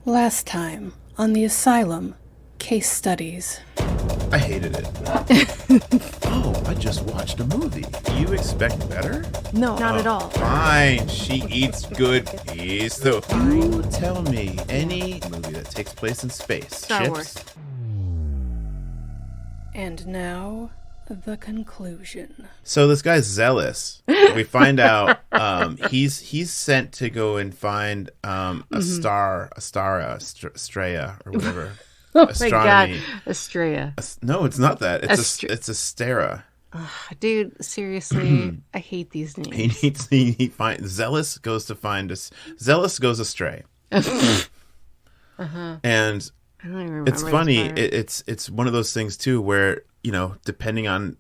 Last time on the Asylum Case Studies. I hated it. Oh, I just watched a movie. You expect better? No, not at all. Fine, she eats good peas. So you tell me any movie that takes place in space. Star Wars. And now, the conclusion. So this guy's zealous. We find out he's sent to go and find a star, Astrea, or whatever. Oh Astronomy. my god, Astrea. No, it's not that. It's Astera. Dude, seriously, I hate these names. He finds Zealous goes to find us. Zealous goes astray. And I don't even remember it's funny. It's one of those things too, where depending on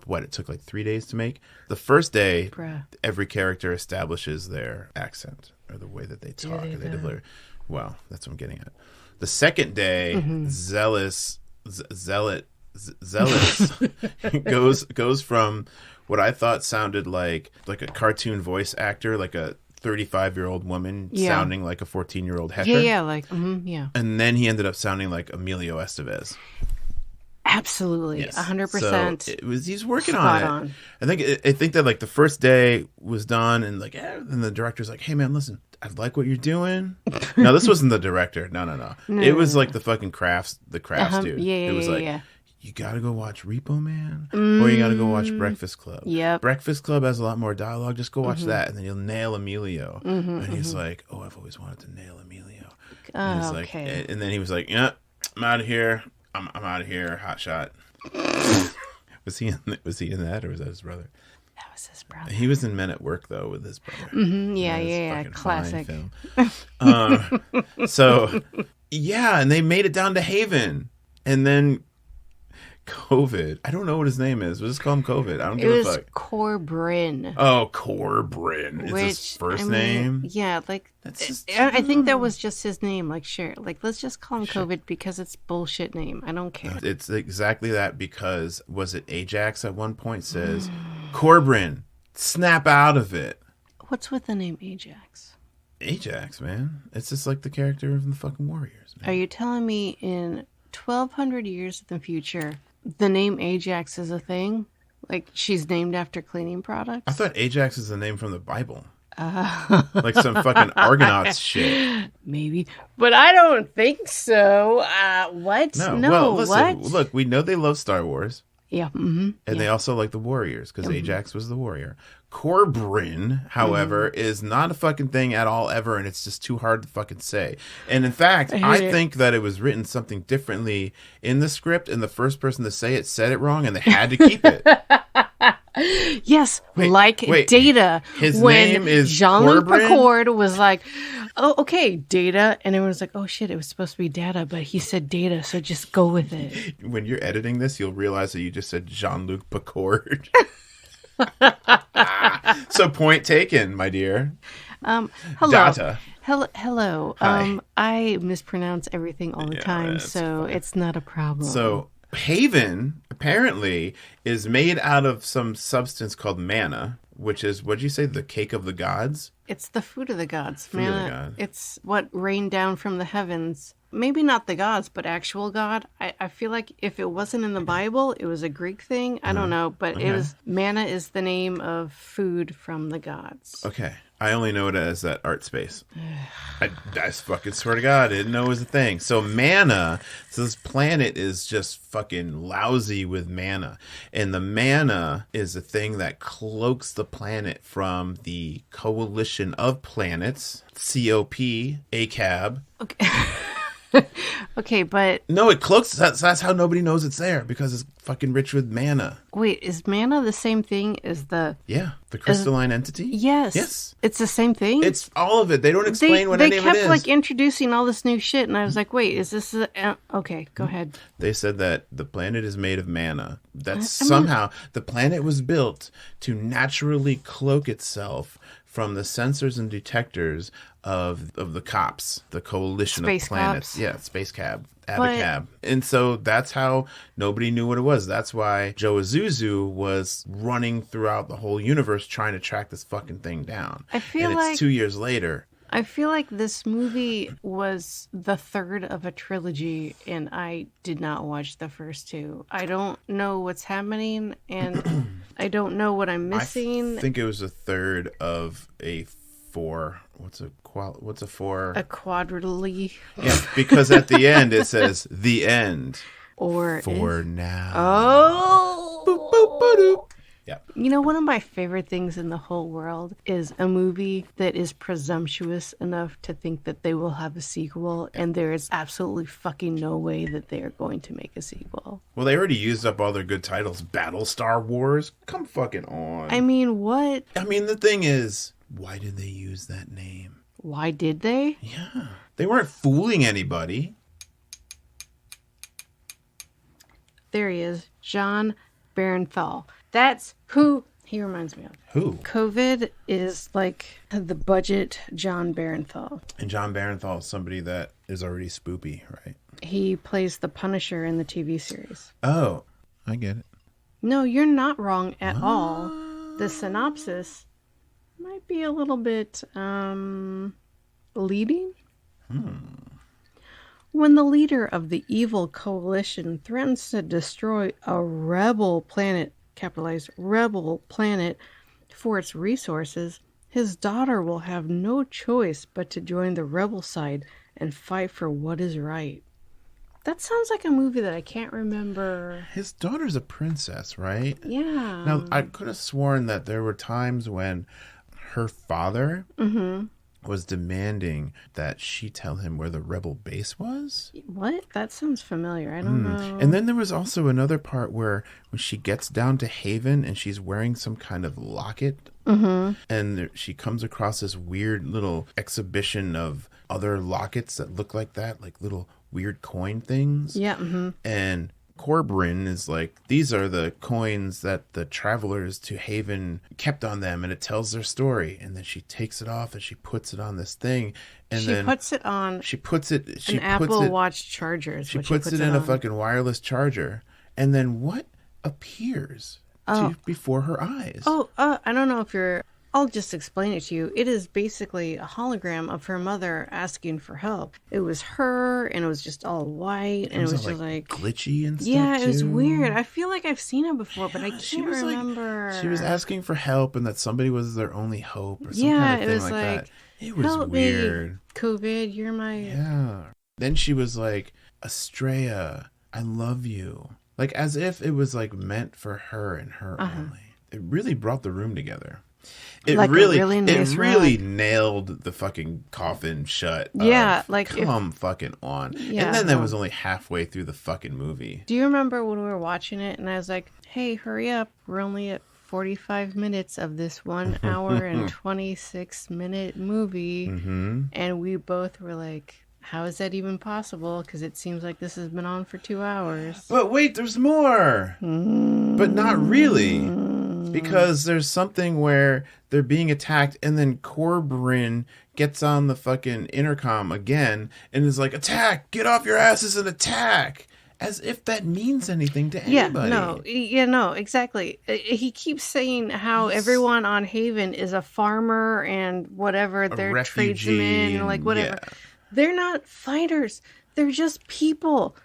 what it took like 3 days to make. The first day, every character establishes their accent or the way that they talk or they deliver. Well, that's what I'm getting at. The second day, Zealous goes from what I thought sounded like a cartoon voice actor, like a 35-year-old woman sounding like a 14-year-old Hesher. Yeah. And then he ended up sounding like Emilio Estevez. Absolutely, Yes. 100%. So he's working on it. I think that like the first day was done, and and the director's like, "Hey man, listen, I like what you're doing." No, this wasn't the director. No. It was like the fucking crafts dude. It was you gotta go watch Repo Man, or you gotta go watch Breakfast Club. Yep. Breakfast Club has a lot more dialogue. Just go watch that, and then you'll nail Emilio. And he's like, "Oh, I've always wanted to nail Emilio." And he's like, and then he was like, "Yeah, I'm out of here. I'm out of here. Hot shot." Was he in that, or was that his brother? That was his brother. He was in Men at Work though with his brother. Yeah. Classic. Film. And they made it down to Haven, and then COVID. I don't know what his name is. We'll just call him COVID. I don't give a fuck. It was Corbrin. Oh, Corbrin is his first name. Yeah, that's just, I think that was just his name. Let's just call him COVID because it's bullshit name. I don't care. It's exactly that, because was it Ajax at one point says, "Corbrin, snap out of it." What's with the name Ajax? Ajax, man. It's just like the character of the fucking Warriors, man. Are you telling me in 1,200 years in the future, the name Ajax is a thing? Like she's named after cleaning products? I thought Ajax is the name from the Bible. Like some fucking Argonauts shit. Maybe. But I don't think so. What? No, well, listen, what? Look, we know they love Star Wars. Yeah. And they also like the Warriors, because Ajax was the warrior. Corbrin, however, is not a fucking thing at all ever, and it's just too hard to fucking say. And in fact, I think that it was written something differently in the script, and the first person to say it said it wrong, and they had to keep it. Yes, wait, Data. His when name is Jean-Luc Corbrin? Picard was like, "Oh, okay, Data," and everyone was like, "Oh shit, it was supposed to be Data, but he said Data, so just go with it." When you're editing this, you'll realize that you just said Jean-Luc Picard. So point taken, my dear. Hello. Data. Hello. Hi. I mispronounce everything all the time, so it's not a problem. So Haven apparently is made out of some substance called manna, which is, what'd you say, the cake of the gods? It's the food of the gods. Food of the gods. It's what rained down from the heavens. Maybe not the gods, but actual God. I feel like if it wasn't in the Bible, it was a Greek thing. I don't know, but it was manna is the name of food from the gods. Okay. I only know it as that art space. I fucking swear to God, I didn't know it was a thing. So manna, so this planet is just fucking lousy with manna. And the manna is a thing that cloaks the planet from the coalition of planets, COP, ACAB. Okay. Okay, but... No, it cloaks. That's how nobody knows it's there, because it's fucking rich with manna. Wait, is manna the same thing as the... Yeah, the crystalline entity? Yes. Yes. It's the same thing? It's all of it. They don't explain what any of it is. They kept like introducing all this new shit, and I was like, wait, is this... Okay, go ahead. They said that the planet is made of manna. That somehow the planet was built to naturally cloak itself from the sensors and detectors of the cops, the coalition Space of planets. cops. Yeah, Space Cab, Abacab. And so that's how nobody knew what it was. That's why Joe Azuzu was running throughout the whole universe trying to track this fucking thing down. I feel and like... it's 2 years later. I feel like this movie was the third of a trilogy, and I did not watch the first two. I don't know what's happening, and I don't know what I'm missing. I think it was a third of a four. What's a four? A quadrilogy. Yeah, because at the end it says the end. Or for now. Oh. Boop, boop, boop, boop. Yeah. You know, one of my favorite things in the whole world is a movie that is presumptuous enough to think that they will have a sequel, and there is absolutely fucking no way that they are going to make a sequel. Well, they already used up all their good titles. Battlestar Wars? Come fucking on. I mean, what? I mean, the thing is, why did they use that name? Why did they? Yeah. They weren't fooling anybody. There he is. John Barenthal. That's who he reminds me of. Who? COVID is like the budget John Barenthal. And John Barenthal is somebody that is already spoopy, right? He plays the Punisher in the TV series. Oh, I get it. No, you're not wrong at all. The synopsis might be a little bit leading. When the leader of the evil coalition threatens to destroy a rebel planet, capitalized rebel planet, for its resources, his daughter will have no choice but to join the rebel side and fight for what is right. That sounds like a movie that I can't remember. His daughter's a princess, right? Yeah. Now, I could have sworn that there were times when her father was demanding that she tell him where the rebel base was. What? That sounds familiar. I don't know. And then there was also another part where when she gets down to Haven and she's wearing some kind of locket, and she comes across this weird little exhibition of other lockets that look like that, like little weird coin things. Yeah. And Corbin is like, these are the coins that the travelers to Haven kept on them, and it tells their story. And then she takes it off and she puts it on this thing, and She puts it on an Apple Watch charger. She puts it in a fucking wireless charger, and then what appears before her eyes? I don't know if you're... I'll just explain it to you. It is basically a hologram of her mother asking for help. It was her, and it was just all white, and it was just like glitchy and stuff. Yeah, it was too. weird. I feel like I've seen it before, but I can't remember. She was asking for help, and that somebody was their only hope, or some Yeah, kind of it thing was like like, that. It was help weird. Me, COVID, you're my... Yeah. Then she was like, Estrella, I love you. Like, as if it was like meant for her and her only. It really brought the room together. It like really, nice it really nailed the fucking coffin shut. Yeah, like come fucking on. Yeah, and then that was only halfway through the fucking movie. Do you remember when we were watching it and I was like, hey, hurry up. We're only at 45 minutes of this 1 hour and 26-minute movie. And we both were like, how is that even possible? Because it seems like this has been on for 2 hours. But wait, there's more. But not really. Because there's something where they're being attacked, and then Corbin gets on the fucking intercom again and is like, attack! Get off your asses and attack! As if that means anything to anybody. No, exactly. He keeps saying how everyone on Haven is a farmer and whatever, they're tradesmen and like whatever. Yeah. They're not fighters. They're just people.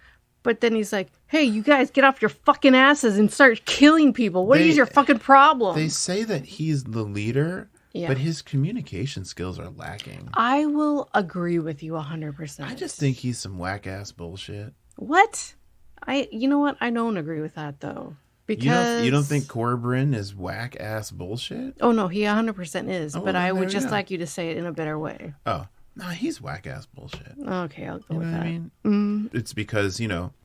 But then he's like, hey, you guys get off your fucking asses and start killing people. What is your fucking problem? They say that he's the leader, but his communication skills are lacking. I will agree with you 100%. I just think he's some whack-ass bullshit. What? You know what? I don't agree with that, though. Because you don't think Corbin is whack-ass bullshit? Oh, no, he 100% is. But I would just like you to say it in a better way. Oh. Nah, he's whack-ass bullshit. Okay, I'll go with that. I mean? It's because,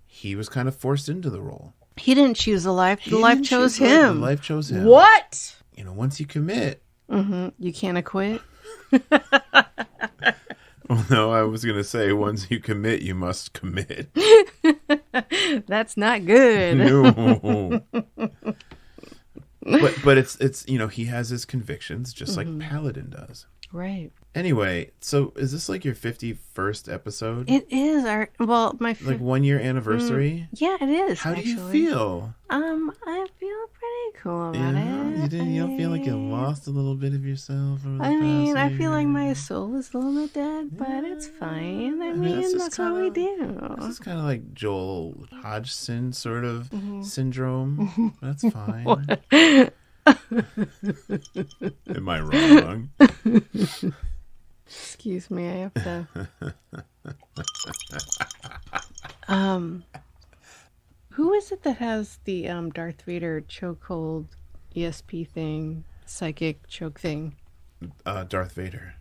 he was kind of forced into the role. He didn't choose the life. The life chose him. The life chose him. What? Once you commit. You can't acquit. Well, no, I was going to say, once you commit, you must commit. That's not good. No. But it's he has his convictions just like Paladin does. Right. Anyway, so is this like your 51st episode? It is my like 1 year anniversary? Yeah, it is. How do you actually. feel? I feel pretty cool about it. You don't feel like you lost a little bit of yourself? I feel like my soul is a little bit dead, but it's fine. I mean, that's what we do. This is kind of like Joel Hodgson sort of syndrome. That's fine. Am I wrong? Excuse me, I have to. Who is it that has the Darth Vader chokehold ESP thing, psychic choke thing? Darth Vader.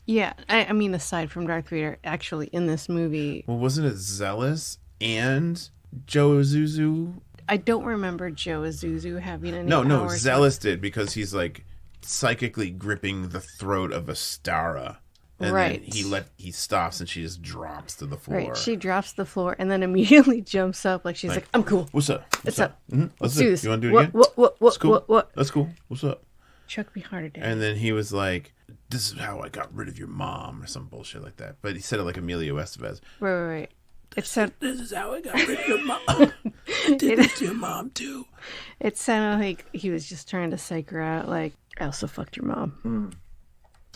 Yeah, I mean, aside from Darth Vader, actually in this movie. Well, wasn't it Zealous and Joe Azuzu? I don't remember Joe Azuzu having any No, powers. Zealous did, because he's like psychically gripping the throat of Astara. And right. then he stops and she just drops to the floor. Right. She drops to the floor and then immediately jumps up like she's like I'm cool. What's up? What's up? Mm-hmm. Let's do this. You want to do it again? What? That's cool. What? That's cool. What's up? Chuck me harder, Dad. And then he was like, "This is how I got rid of your mom," or some bullshit like that. But he said it like Emilio Estevez. Right. It said, "This is how I got rid of your mom. I did this to your mom too." It sounded like he was just trying to psych her out. Like, I also fucked your mom.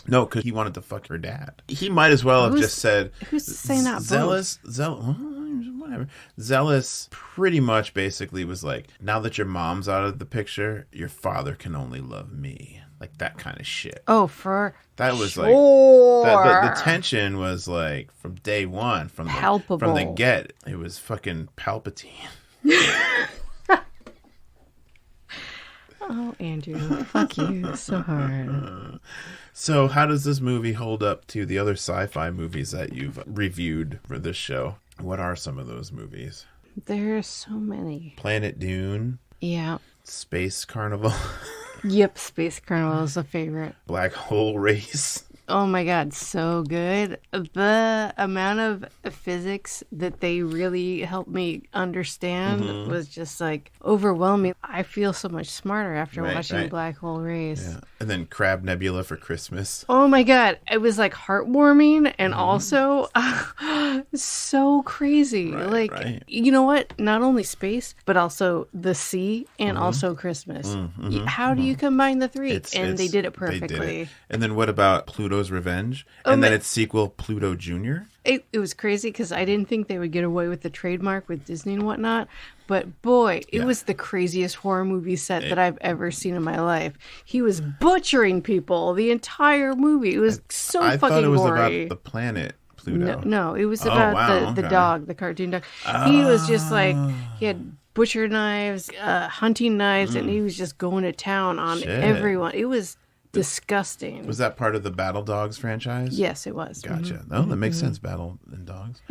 No, because he wanted to fuck her dad. He might as well have just said, "Who's saying that?" Zealous, whatever. Zealous pretty much basically was like, now that your mom's out of the picture, your father can only love me. Like that kind of shit. Oh, for that was sure. Like the tension was like from day one, from palpable. From the get. It was fucking Palpatine. Oh, Andrew, fuck you so hard. So how does this movie hold up to the other sci-fi movies that you've reviewed for this show? What are some of those movies? There are so many. Planet Dune. Yeah. Space Carnival. Yep, Space Carnival is a favorite. Black Hole Race. Oh my god, so good. The amount of physics that they really helped me understand was just like overwhelming. I feel so much smarter after watching Black Hole Race. Yeah. And then Crab Nebula for Christmas. Oh my god, it was like heartwarming and also so crazy. You know what? Not only space, but also the sea and also Christmas. How do you combine the three? They did it perfectly. They did it. And then what about Pluto's Revenge? And then its sequel, Pluto Jr.? It was crazy because I didn't think they would get away with the trademark with Disney and whatnot. But boy, it was the craziest horror movie set that I've ever seen in my life. He was butchering people the entire movie. It was so fucking gory. I thought it was about the planet Pluto. No, it was about the dog, the cartoon dog. He was just like, he had butcher knives, hunting knives, and he was just going to town on everyone. It was disgusting. Was that part of the Battle Dogs franchise? Yes, it was. Gotcha. Oh, that makes sense. Battle and Dogs.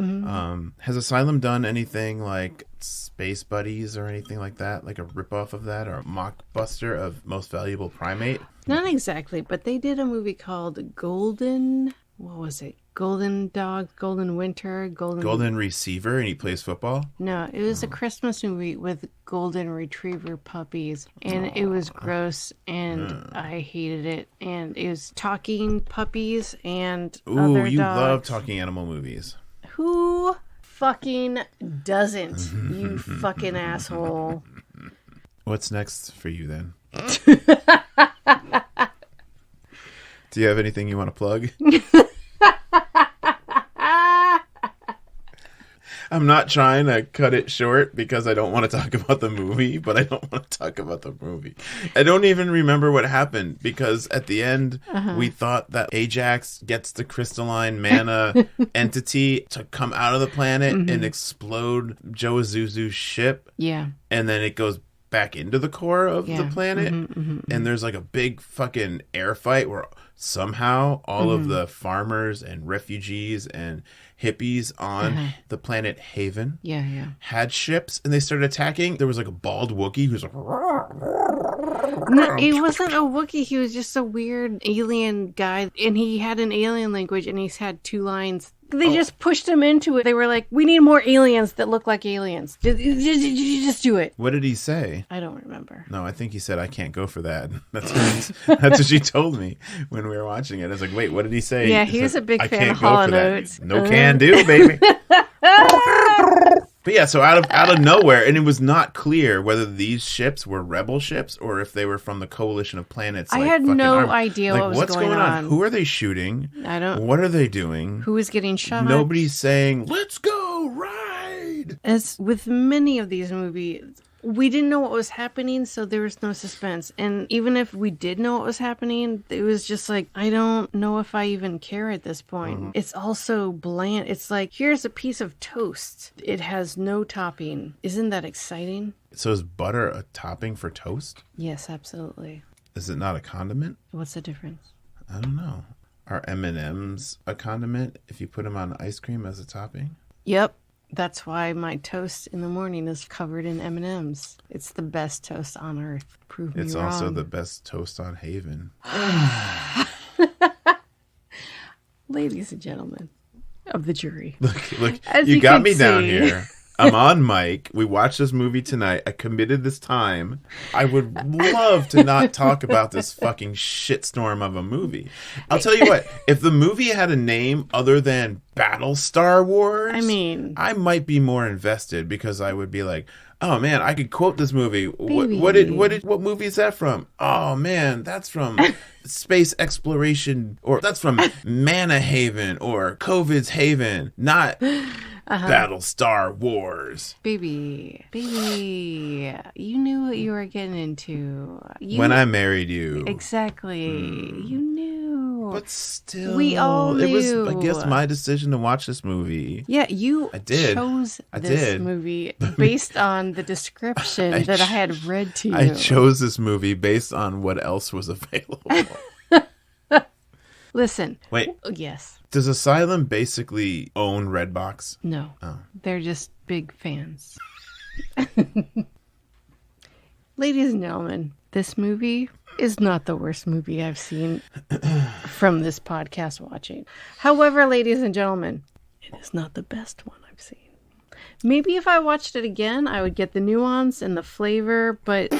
Has Asylum done anything like Space Buddies or anything like that? Like a ripoff of that, or a mockbuster of Most Valuable Primate? Not exactly, but they did a movie called Golden. What was it? Golden Dog, Golden Winter, Golden Receiver, and he plays football? No, it was a Christmas movie with golden retriever puppies, and it was gross, and I hated it. And it was talking puppies and other dogs. You love talking animal movies. Who fucking doesn't, you fucking asshole? What's next for you then? Do you have anything you want to plug? I'm not trying to cut it short because I don't want to talk about the movie, but I don't want to talk about the movie. I don't even remember what happened because at the end, we thought that Ajax gets the crystalline mana entity to come out of the planet and explode Joe Azuzu's ship. Yeah. And then it goes back into the core of the planet. And there's like a big fucking air fight where somehow all of the farmers and refugees and hippies on the planet Haven had ships and they started attacking. There was like a bald Wookiee who's like... No, he wasn't a Wookiee. He was just a weird alien guy. And he had an alien language and he's had two lines They just pushed him into it. They were like, we need more aliens that look like aliens. Just do it. What did he say? I don't remember. No, I think he said, I can't go for that. That's what she told me when we were watching it. I was like, wait, what did he say? Yeah, he was a big fan of Hall & Oates. No can do, baby. But yeah, so out of nowhere, and it was not clear whether these ships were rebel ships or if they were from the coalition of planets. I had no idea what was what's going on. Who are they shooting? I don't. What are they doing? Who is getting shot? Nobody's saying, let's go ride. As with many of these movies, we didn't know what was happening, so there was no suspense. And even if we did know what was happening, it was just like, I don't know if I even care at this point. Mm-hmm. It's also bland. It's like, here's a piece of toast. It has no topping. Isn't that exciting? So is butter a topping for toast? Yes, absolutely. Is it not a condiment? What's the difference? I don't know. Are M&Ms a condiment if you put them on ice cream as a topping? Yep. That's why my toast in the morning is covered in M&Ms. It's the best toast on earth. Prove me wrong. It's also the best toast on Haven. Ladies and gentlemen of the jury. Look, you got me down here. I'm on mic. We watched this movie tonight. I committed this time. I would love to not talk about this fucking shitstorm of a movie. I'll tell you what. If the movie had a name other than Battlestar Wars, I might be more invested because I would be like, oh man, I could quote this movie. What movie is that from? Oh man, that's from Space Exploration, or that's from Mana Haven or COVID's Haven, not Battlestar Wars. Baby, you knew what you were getting into. When I married you. Exactly. You knew. But still, we all knew. It was, I guess, my decision to watch this movie. Yeah, you chose this movie based on the description that I had read to you. I chose this movie based on what else was available. Listen. Wait. Yes. Does Asylum basically own Redbox? No. Oh. They're just big fans. Ladies and gentlemen, this movie is not the worst movie I've seen from this podcast watching. However, ladies and gentlemen, it is not the best one I've seen. Maybe if I watched it again, I would get the nuance and the flavor, but...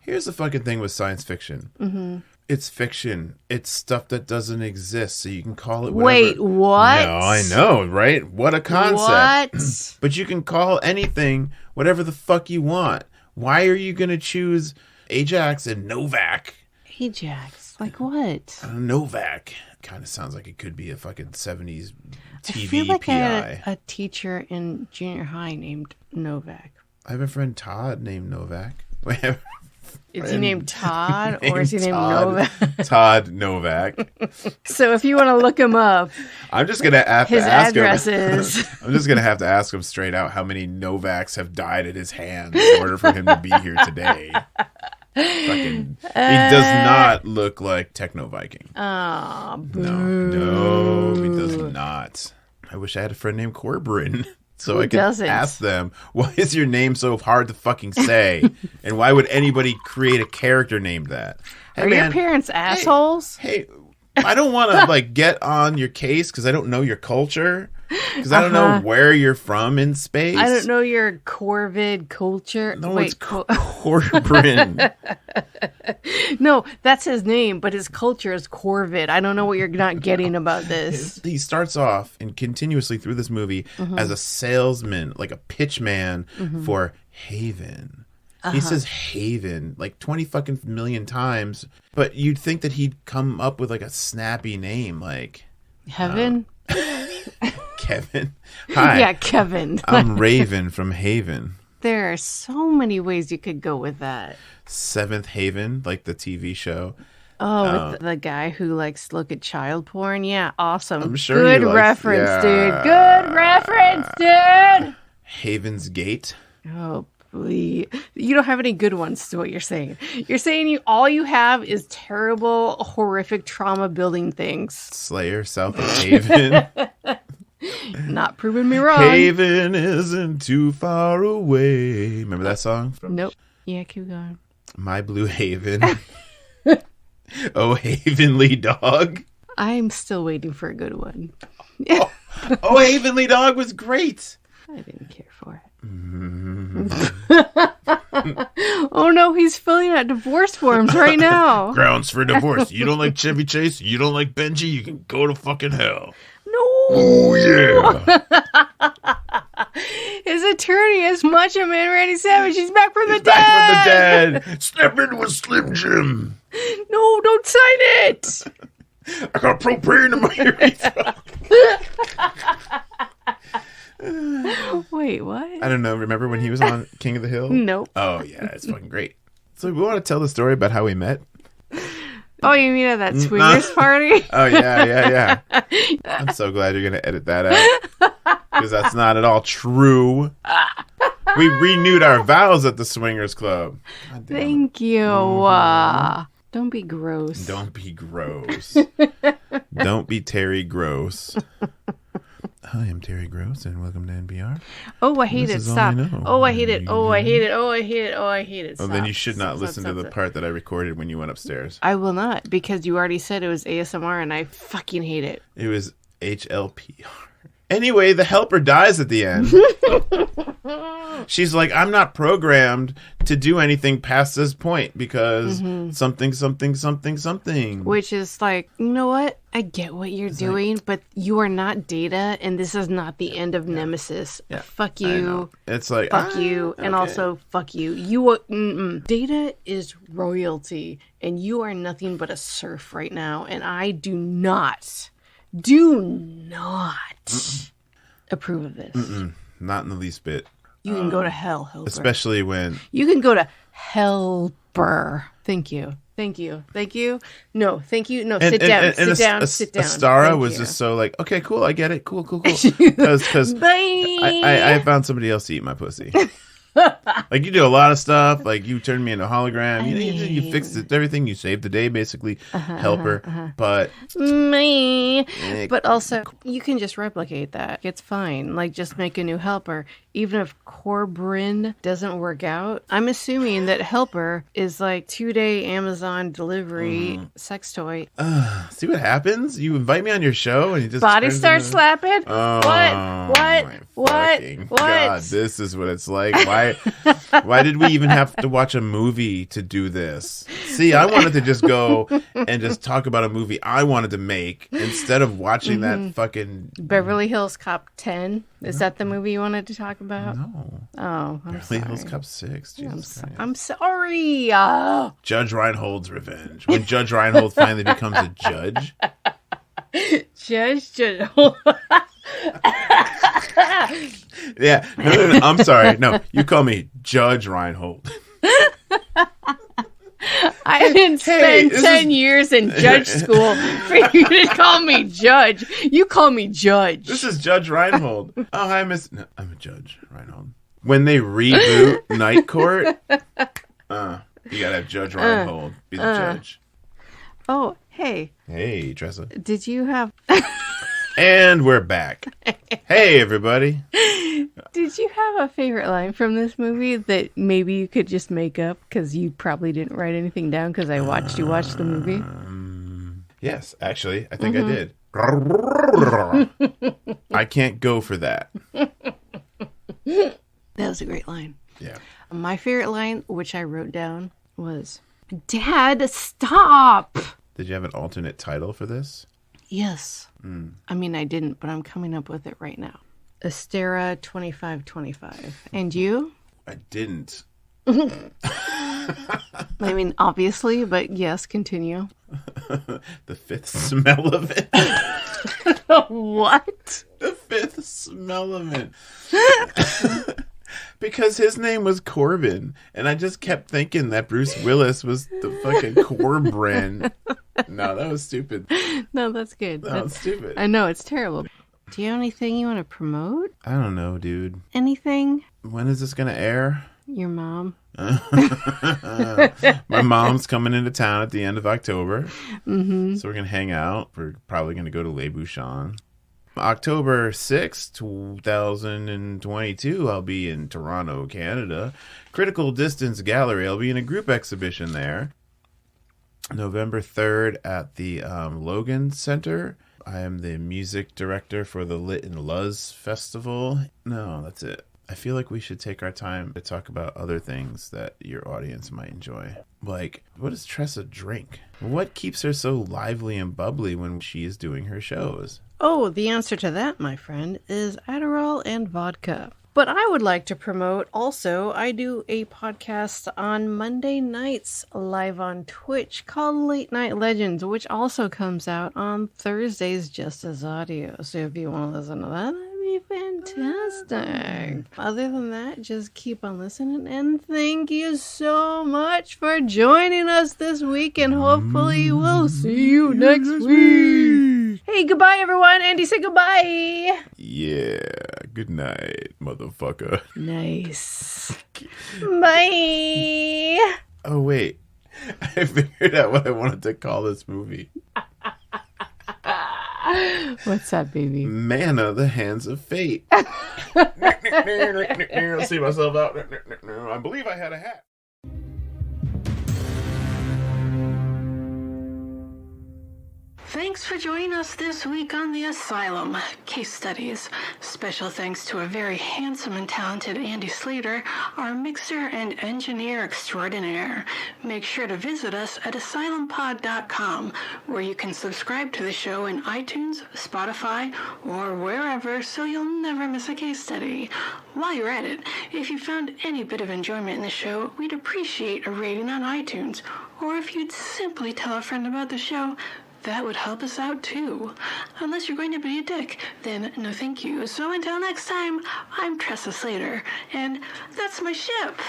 Here's the fucking thing with science fiction. Mm-hmm. It's fiction. It's stuff that doesn't exist, so you can call it whatever. Wait, what? No, I know, right? What a concept. What? But you can call anything whatever the fuck you want. Why are you going to choose Ajax and Novak? Ajax? Like what? Novak. Kind of sounds like it could be a fucking 70s TV I feel like PI. I had a teacher in junior high named Novak. I have a friend Todd named Novak. Is he named Todd or is he named Novak? Todd Novak. So if you want to look him up, I'm just gonna have his to ask address him. is. I'm just gonna have to ask him straight out how many Novaks have died at his hands in order for him to be here today. Fucking, he does not look like Techno Viking. Oh, no, he does not. I wish I had a friend named Corbin. So I could ask them, why is your name so hard to fucking say? And why would anybody create a character named that? Hey, your parents assholes? Hey, I don't want to like get on your case because I don't know your culture. Because I don't know where you're from in space. I don't know your Corvid culture. No, it's Corbin. No, that's his name, but his culture is Corvid. I don't know what you're not getting about this. He starts off and continuously through this movie as a salesman, like a pitchman for Haven. He says Haven like 20 fucking million times, but you'd think that he'd come up with like a snappy name like Heaven. Kevin. Hi. Yeah, Kevin. I'm Raven from Haven. There are so many ways you could go with that. Seventh Haven, like the TV show. Oh, with the guy who likes to look at child porn? Yeah, awesome. I'm sure Good reference, dude. Good reference, dude. Haven's Gate. Oh, please. You don't have any good ones to what you're saying. You're saying all you have is terrible, horrific trauma building things. Slayer, South of Haven. Not proving me wrong. Haven isn't too far away. Remember that song? Nope. Yeah, keep going. My Blue Haven. Oh, Havenly Dog. I'm still waiting for a good one. Oh, Havenly Dog was great. I didn't care for it. Oh no, he's filling out divorce forms right now. Grounds for divorce. You don't like Chevy Chase? You don't like Benji? You can go to fucking hell. No. Oh, yeah. His attorney is Macho Man Randy Savage. He's back from the dead. Back from the dead. Step in with Slim Jim. No, don't sign it. I got propane in my urethra. Wait, what? I don't know. Remember when he was on King of the Hill? Nope. Oh, yeah. It's fucking great. So we want to tell the story about how we met? Oh, you mean at that swingers party? Oh, yeah. I'm so glad you're going to edit that out. Because that's not at all true. We renewed our vows at the Swingers Club. Thank you. Don't be gross. Don't be gross. Don't be Terry Gross. Hi, I'm Terry Gross, and welcome to NPR. Oh, I hate it. Stop. Oh, I hate it. Oh, I hate it. Oh, I hate it. Oh, I hate it. Well, then you should not listen to the part that I recorded when you went upstairs. I will not, because you already said it was ASMR, and I fucking hate it. It was HLPR. Anyway, the helper dies at the end. She's like, I'm not programmed to do anything past this point because something. Which is like, you know what? I get what you're doing, but you are not Data, and this is not the end of Nemesis. Yeah, fuck you. It's like, fuck you, and also fuck you. Data is royalty, and you are nothing but a serf right now, and I do not approve of this. Not in the least bit. You can go to hell, Helper. Especially when... You can go to Helper. Thank you. No, thank you. No, sit down. Astara was just so like, okay, cool, I get it. Cool. Because I found somebody else to eat my pussy. Like, you do a lot of stuff. Like, you turned me into a hologram. You fixed it, everything. You saved the day, basically. Helper. But... But also, you can just replicate that. It's fine. Like, just make a new Helper. Even if Corbrin doesn't work out, I'm assuming that Helper is like 2-day Amazon delivery sex toy. See what happens? You invite me on your show and you just... Body starts slapping? Oh, What? God, this is what it's like. Why did we even have to watch a movie to do this? See, I wanted to just go and just talk about a movie I wanted to make instead of watching that fucking... Beverly Hills Cop 10? Is that the movie you wanted to talk about? No. Oh, I'm sorry. Beverly Hills Cop 6. I'm sorry. Judge Reinhold's revenge. When Judge Reinhold finally becomes a judge. Judge. Yeah. No. I'm sorry. No, you call me Judge Reinhold. I didn't spend 10 years in judge school for you to call me Judge. You call me Judge. This is Judge Reinhold. Oh, hi, Miss... No, I'm a Judge Reinhold. When they reboot Night Court, you gotta have Judge Reinhold be the judge. Oh, hey. Hey, Tressa. Did you have... And we're back. Hey, everybody. Did you have a favorite line from this movie that maybe you could just make up because you probably didn't write anything down because I watched you watch the movie? Yes, actually, I think I did. I can't go for that. That was a great line. Yeah. My favorite line, which I wrote down, was, Dad, stop! Did you have an alternate title for this? Yes. I mean, I didn't, but I'm coming up with it right now. Astera 2525. And you? I didn't. I mean, obviously, but yes, continue. The fifth smell of it. What? The fifth smell of it. Because his name was Corbin, and I just kept thinking that Bruce Willis was the fucking Corbin. No, that was stupid. No, that's good. That's stupid. I know, it's terrible. Do you have anything you want to promote? I don't know, dude. Anything? When is this going to air? Your mom. My mom's coming into town at the end of October. So we're going to hang out. We're probably going to go to Le Bouchon. October 6th, 2022, I'll be in Toronto, Canada. Critical Distance Gallery. I'll be in a group exhibition there. November 3rd at the Logan Center. I am the music director for the Lit and Luz Festival. No, that's it. I feel like we should take our time to talk about other things that your audience might enjoy. Like, what does Tressa drink? What keeps her so lively and bubbly when she is doing her shows? Oh, the answer to that, my friend, is Adderall and vodka. But I would like to promote also, I do a podcast on Monday nights live on Twitch called Late Night Legends, which also comes out on Thursdays just as audio. So if you want to listen to that, that'd be fantastic. Other than that, just keep on listening. And thank you so much for joining us this week. And hopefully we'll see you next week. Hey, goodbye, everyone. Andy, say goodbye. Yeah, good night, motherfucker. Nice. Bye. Oh, wait. I figured out what I wanted to call this movie. What's that, baby? Mana, the Hands of Fate. I'll see myself out. I believe I had a hat. Thanks for joining us this week on The Asylum Case Studies. Special thanks to a very handsome and talented Andy Slater, our mixer and engineer extraordinaire. Make sure to visit us at asylumpod.com, where you can subscribe to the show in iTunes, Spotify, or wherever so you'll never miss a case study. While you're at it, if you found any bit of enjoyment in the show, we'd appreciate a rating on iTunes, or if you'd simply tell a friend about the show, that would help us out too. Unless you're going to be a dick, then no thank you. So until next time, I'm Tressa Slater, and that's my ship.